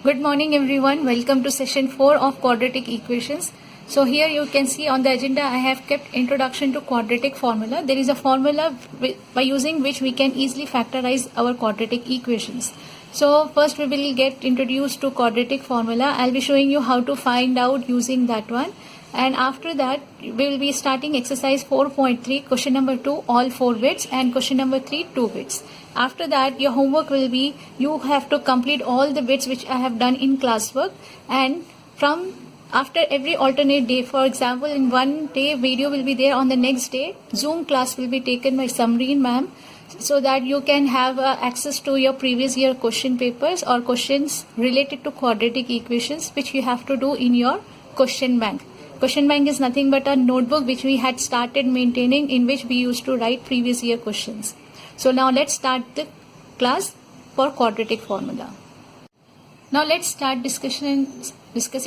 Good morning everyone. Welcome to session 4 of quadratic equations. So here you can see on the agenda I have kept introduction to quadratic formula. There is a formula by using which we can easily factorize our quadratic equations. So first we will get introduced to quadratic formula. I'll be showing you how to find out using that one. And after that we will be starting exercise 4.3, question number 2 all 4 bits and question number 3 2 bits. After that your homework will be you have to complete all the bits which I have done in classwork, and from after every alternate day, for example in one day video will be there, on the next day Zoom class will be taken by Samreen ma'am, so that you can have access to your previous year question papers or questions related to quadratic equations which you have to do in your question bank. Question bank is nothing but a notebook which we had started maintaining, in which we used to write previous year questions. So now let's start the class for quadratic formula. Now let's start discussing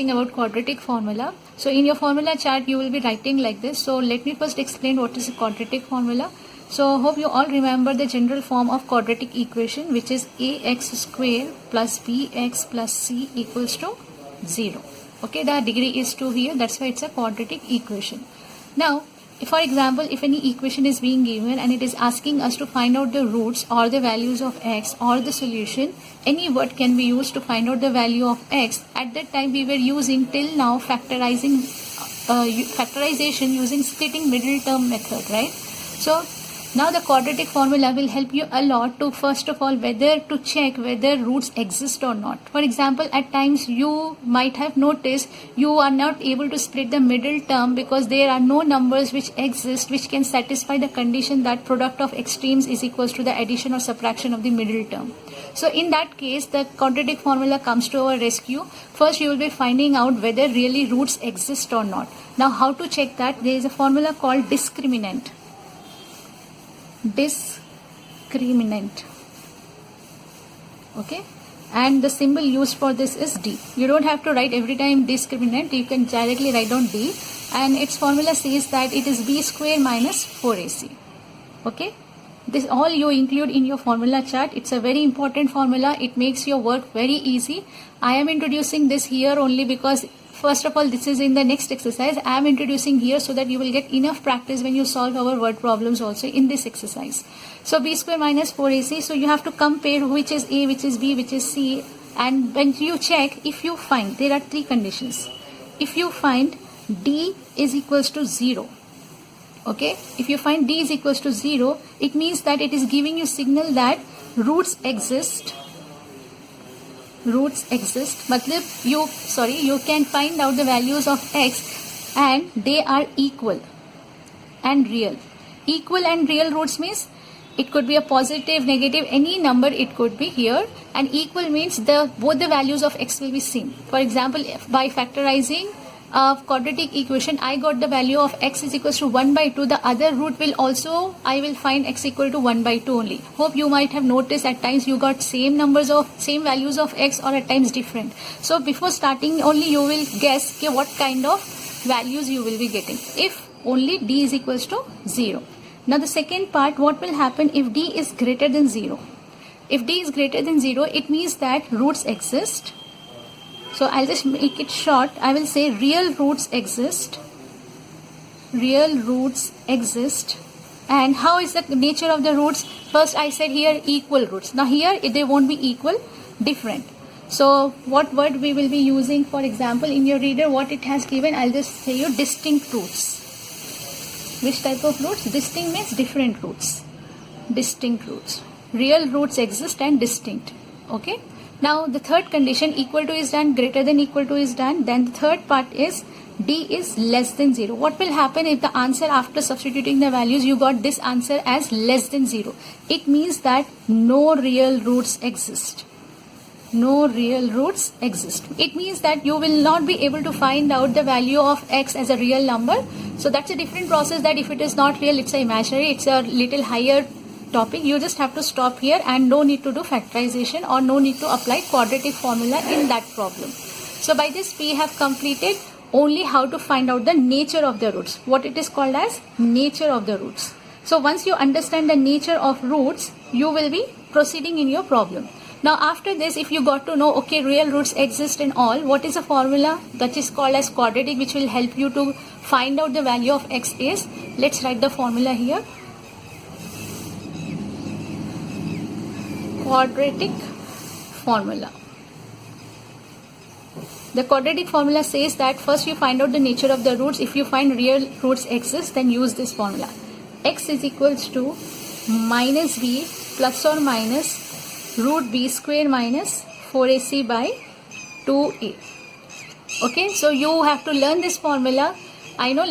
about quadratic formula. So in your formula chart you will be writing like this. So let me first explain what is a quadratic formula. So hope you all remember the general form of quadratic equation, which is ax square plus bx plus c equals to 0. Okay, the degree is 2 here, that's why it's a quadratic equation. Now for example, if any equation is being given and it is asking us to find out the roots or the values of x or the solution, any word can be used to find out the value of x. At that time we were using till now factorization using splitting middle term method, right? So now the quadratic formula will help you a lot to first of all whether to check whether roots exist or not. For example, at times you might have noticed you are not able to split the middle term because there are no numbers which exist which can satisfy the condition that product of extremes is equals to the addition or subtraction of the middle term. So in that case the quadratic formula comes to our rescue. First you will be finding out whether really roots exist or not. Now how to check that? There is a formula called discriminant. Okay, and the symbol used for this is D. You don't have to write every time discriminant, you can directly write down D, and its formula says that it is b square minus 4ac. Okay, this all you include in your formula chart. It's a very important formula, it makes your work very easy. I am introducing this here only because first of all this is in the next exercise. I am introducing here so that you will get enough practice when you solve our word problems also in this exercise. So b square minus 4ac, so you have to compare which is a, which is b, which is c, and when you check, if you find, there are 3 conditions. If you find d is equals to 0, okay, if you find d is equals to 0, it means that it is giving you signal that roots exist. Matlab you can find out the values of x and they are equal and real. Equal and real roots means it could be a positive, negative, any number it could be here, and equal means both the values of x will be same. For example, by factorizing a quadratic equation, I got the value of x is equals to 1 by 2. The other root will also, I will find x equal to 1 by 2 only. Hope you might have noticed at times you got same values of x, or at times different. So before starting only you will guess what kind of values you will be getting if only d is equals to 0. Now the second part, what will happen if d is greater than 0? If d is greater than 0, it means that roots exist. So I'll just make it short. I will say real roots exist. Real roots exist. And how is the nature of the roots? First I said here equal roots. Now here they won't be equal, different. So what word we will be using? For example, in your reader what it has given, I'll just say you distinct roots. Which type of roots? Distinct means different roots. Distinct roots. Real roots exist and distinct. Okay. Now the third condition, equal to is done, greater than equal to is done. Then the third part is d is less than 0. What will happen if the answer after substituting the values you got this answer as less than 0? It means that no real roots exist. No real roots exist. It means that you will not be able to find out the value of x as a real number. So that's a different process, that if it is not real, it's a imaginary, it's a little higher topic. You just have to stop here and no need to do factorization or no need to apply quadratic formula in that problem. So by this we have completed only how to find out the nature of the roots, what it is called as nature of the roots. So once you understand the nature of roots, you will be proceeding in your problem. Now after this, if you got to know, okay, real roots exist in all, what is a formula that is called as quadratic, which will help you to find out the value of x is, let's write the formula here. Quadratic formula. The quadratic formula says that first you find out the nature of the roots. If you find real roots exist, then use this formula. X is equals to minus b plus or minus root b square minus 4ac by 2a. Okay, so you have to learn this formula. I know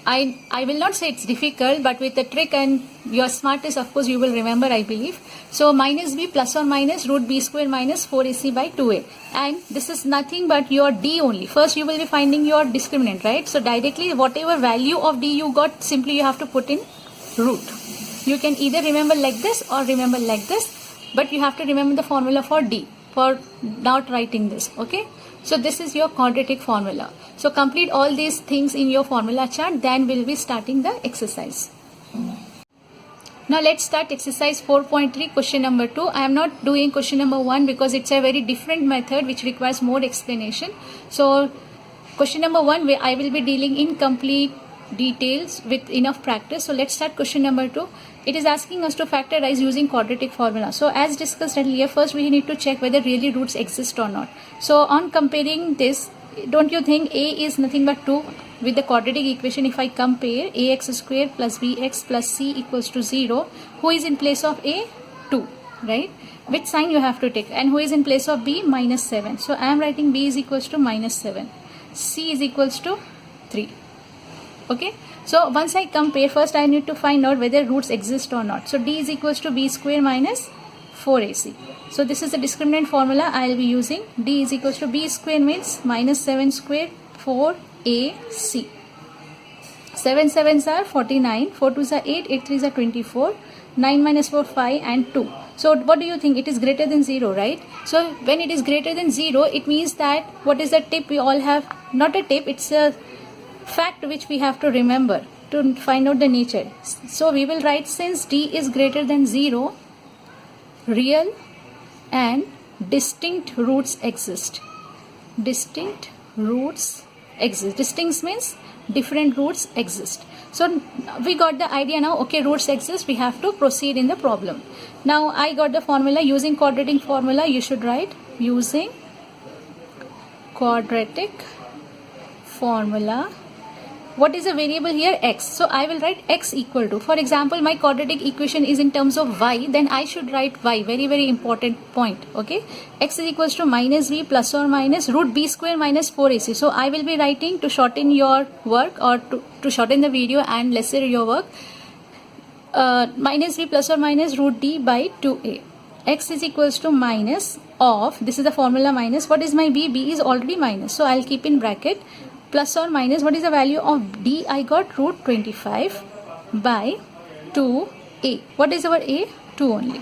I will not say it's difficult, but with a trick and your smartest, of course, you will remember, I believe. So minus b plus or minus root b square minus 4ac by 2a. And this is nothing but your d only. First, you will be finding your discriminant, right? So directly, whatever value of d you got, simply you have to put in root. You can either remember like this or remember like this, but you have to remember the formula for d, for not writing this, okay? So this is your quadratic formula. So complete all these things in your formula chart, then we'll be starting the exercise. Now let's start exercise 4.3, question number 2. I am not doing question number 1 because it's a very different method which requires more explanation. So question number 1, I will be dealing in complete details with enough practice. So let's start question number 2. It is asking us to factorize using quadratic formula. So as discussed earlier, first we need to check whether really roots exist or not. So on comparing this, don't you think a is nothing but 2? With the quadratic equation, if I compare ax square plus bx plus c equals to 0, who is in place of a? 2, right? Which sign you have to take? And who is in place of b? Minus 7. So I am writing b is equals to minus 7. C is equals to 3. Okay, so once I compare, first I need to find out whether roots exist or not. So d is equals to b square minus 4ac. So this is the discriminant formula I will be using. D is equals to b square means minus 7 square 4ac. 7 7s are 49, 4 2s are 8, 8 3s are 24, 9 minus 4 5 and 2. So what do you think? It is greater than 0, right? So when it is greater than 0, it means that what is the tip we all have? Not a tip, it's a fact which we have to remember to find out the nature. So we will write, since d is greater than 0, real and distinct roots exist. Distinct roots exist. Distinct means different roots exist. So we got the idea now. Okay, roots exist. We have to proceed in the problem. Now I got the formula. Using quadratic formula, you should write using quadratic formula. What is the variable here? X. So I will write x equal to, for example, my quadratic equation is in terms of y, then I should write y. Very, very important point. Okay. X is equals to minus b plus or minus root b square minus 4ac. So I will be writing, to shorten your work or to shorten the video and lesser your work, minus b plus or minus root d by 2a. X is equals to minus of, this is the formula minus, what is my b? B is already minus. So I'll keep in bracket, plus or minus, what is the value of d? I got root 25 by 2a. What is our a? 2 only.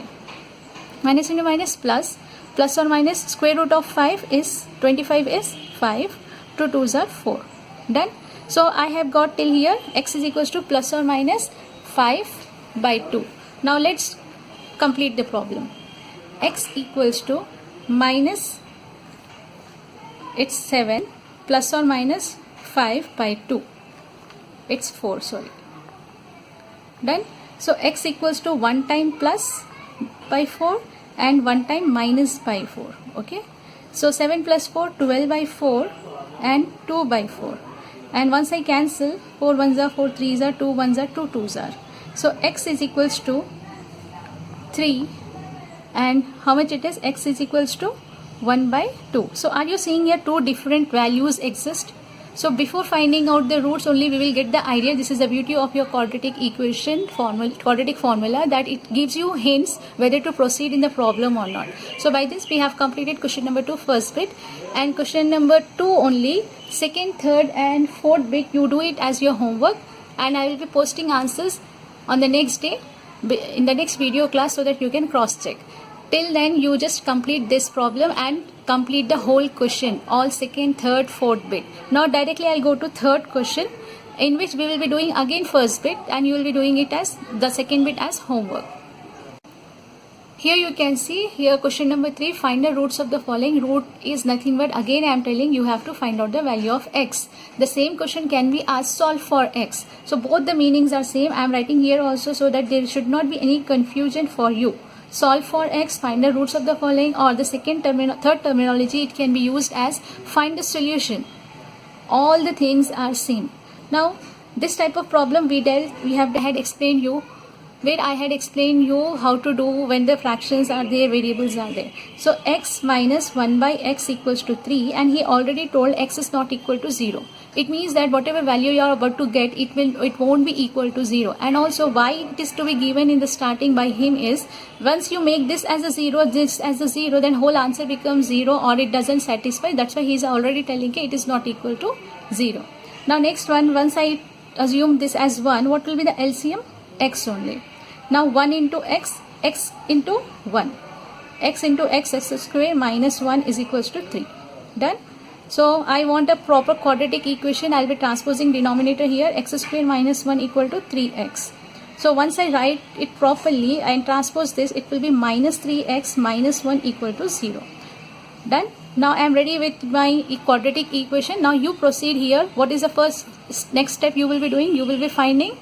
Minus into minus plus, plus or minus square root of 5 is 25 is 5, 2 2s are 4. Done. So I have got till here x is equals to plus or minus 5 by 2. Now let's complete the problem. X equals to minus, it's 7 plus or minus 5 by 2. It's 4, sorry. Done. So x equals to 1 time plus by 4 and 1 time minus by 4. Okay. So 7 plus 4, 12 by 4 and 2 by 4. And once I cancel, 4 1s are 4 3s are 2 1s are 2 2s are. So x is equals to 3, and how much it is? X is equals to 1 by 2. So are you seeing here two different values exist? So before finding out the roots only, we will get the idea. This is the beauty of your quadratic equation quadratic formula, that it gives you hints whether to proceed in the problem or not. So by this we have completed question number 2 first bit, and question number 2 only second, third and fourth bit you do it as your homework, and I will be posting answers on the next day in the next video class so that you can cross check. Till then you just complete this problem and complete the whole question, all second, third, fourth bit. Now directly I'll go to third question, in which we will be doing again first bit and you will be doing it as the second bit as homework. Here you can see, here question number 3, find the roots of the following. Root is nothing but, again I am telling you have to find out the value of x. The same question can be asked, solve for x. So both the meanings are same. I am writing here also so that there should not be any confusion for you. Solve for x, find the roots of the following, or the third terminology, it can be used as find the solution. All the things are same. Now this type of problem I had explained you, where I had explained you how to do when the fractions are there, variables are there. So x minus 1 by x equals to 3, and he already told x is not equal to 0. It means that whatever value you are about to get, it won't be equal to 0. And also why it is to be given in the starting by him is, once you make this as a 0, this as a 0, then whole answer becomes 0, or it doesn't satisfy. That's why he is already telling you it is not equal to 0. Now next one, once I assume this as 1, what will be the LCM? X only. Now 1 into x, x into 1. X into x square minus 1 is equals to 3. Done? So I want a proper quadratic equation. I'll be transposing denominator here, x square minus 1 equal to 3x. So once I write it properly and transpose this, it will be minus 3x minus 1 equal to 0. Done? Now I am ready with my quadratic equation. Now you proceed here. What is the next step you will be doing? You will be finding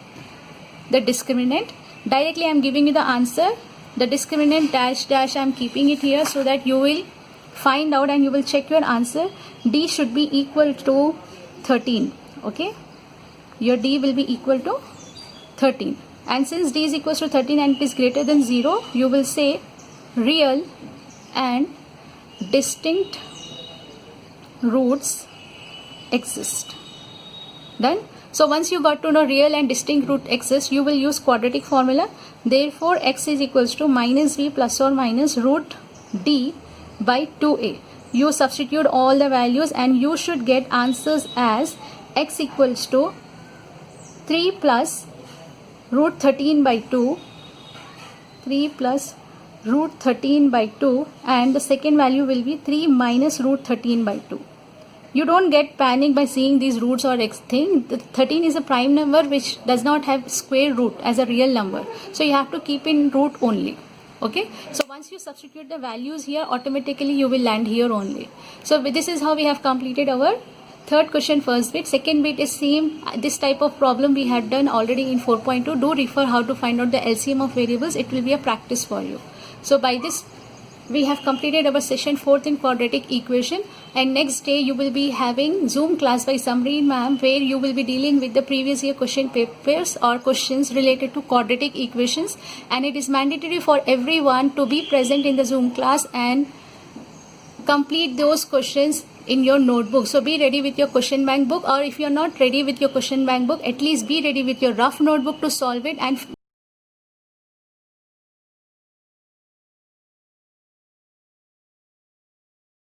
the discriminant. Directly I am giving you the answer. The discriminant dash dash I am keeping it here so that you will find out and you will check your answer. D should be equal to 13. Okay, your D will be equal to 13, and since D is equal to 13 and it is greater than 0, you will say real and distinct roots exist. Done? So once you got to know real and distinct root exist, you will use quadratic formula. Therefore x is equals to minus b plus or minus root d by 2a. You substitute all the values and you should get answers as x equals to 3 plus root 13 by 2, 3 plus root 13 by 2, and the second value will be 3 minus root 13 by 2. You don't get panic by seeing these roots or x thing. The 13 is a prime number which does not have square root as a real number. So you have to keep in root only. Okay. So once you substitute the values here, automatically you will land here only. So this is how we have completed our third question first bit. Second bit is same. This type of problem we had done already in 4.2. Do refer how to find out the LCM of variables. It will be a practice for you. So by this we have completed our session 4th in quadratic equation, and next day you will be having Zoom class by Samreen ma'am, where you will be dealing with the previous year question papers or questions related to quadratic equations, and it is mandatory for everyone to be present in the Zoom class and complete those questions in your notebook. So be ready with your question bank book, or if you are not ready with your question bank book, at least be ready with your rough notebook to solve it and